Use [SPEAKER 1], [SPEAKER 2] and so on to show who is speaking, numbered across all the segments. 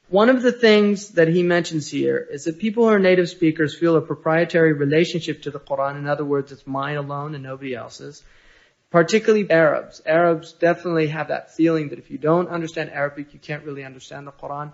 [SPEAKER 1] One of the things that he mentions here is that people who are native speakers feel a proprietary relationship to the Quran. In other words, it's mine alone and nobody else's. Particularly Arabs. Arabs definitely have that feeling that if you don't understand Arabic, you can't really understand the Quran.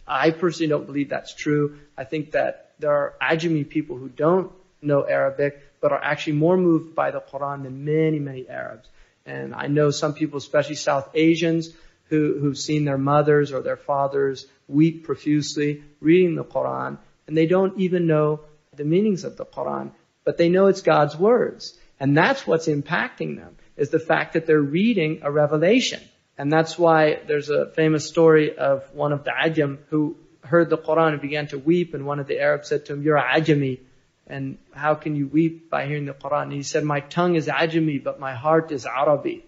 [SPEAKER 1] I personally don't believe that's true. I think that there are Ajami people who don't know Arabic, but are actually more moved by the Quran than many, many Arabs. And I know some people, especially South Asians, who've seen their mothers or their fathers weep profusely reading the Quran, and they don't even know the meanings of the Quran, but they know it's God's words. And that's what's impacting them, is the fact that they're reading a revelation. And that's why there's a famous story of one of the Ajam who heard the Quran and began to weep, and one of the Arabs said to him, "You're Ajami, and how can you weep by hearing the Quran?" And he said, "My tongue is Ajami, but my heart is Arabi."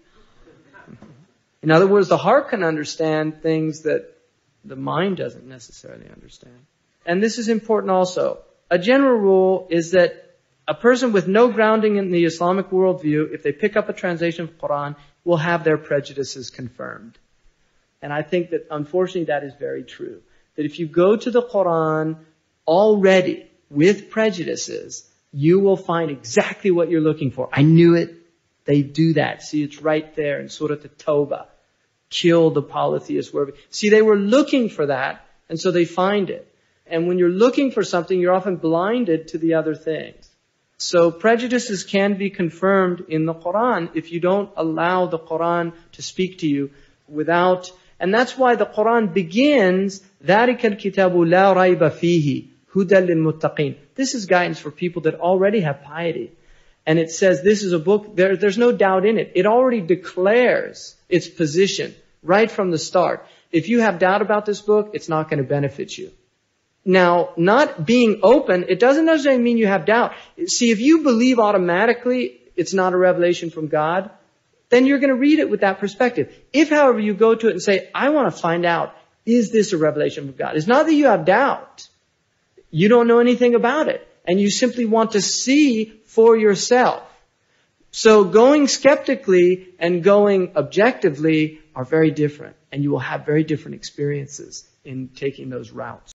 [SPEAKER 1] In other words, the heart can understand things that the mind doesn't necessarily understand. And this is important also. A general rule is that a person with no grounding in the Islamic worldview, if they pick up a translation of the Quran, will have their prejudices confirmed. And I think that unfortunately that is very true. That if you go to the Quran already with prejudices, you will find exactly what you're looking for. I knew it. They do that. See, it's right there in Surah At-Tawbah. Kill the polytheists. See, they were looking for that, and so they find it. And when you're looking for something, you're often blinded to the other things. So prejudices can be confirmed in the Quran if you don't allow the Quran to speak to you without... And that's why the Quran begins, ذَلِكَ الْكِتَابُ لَا رَيْبَ فِيهِ هُدًى لِلْمُتَّقِينَ. This is guidance for people that already have piety. And it says this is a book, there's no doubt in it. It already declares its position right from the start. If you have doubt about this book, it's not going to benefit you. Now, not being open, it doesn't necessarily mean you have doubt. See, if you believe automatically it's not a revelation from God, then you're going to read it with that perspective. If, however, you go to it and say, I want to find out, is this a revelation from God? It's not that you have doubt. You don't know anything about it. And you simply want to see for yourself. So going skeptically and going objectively are very different. And you will have very different experiences in taking those routes.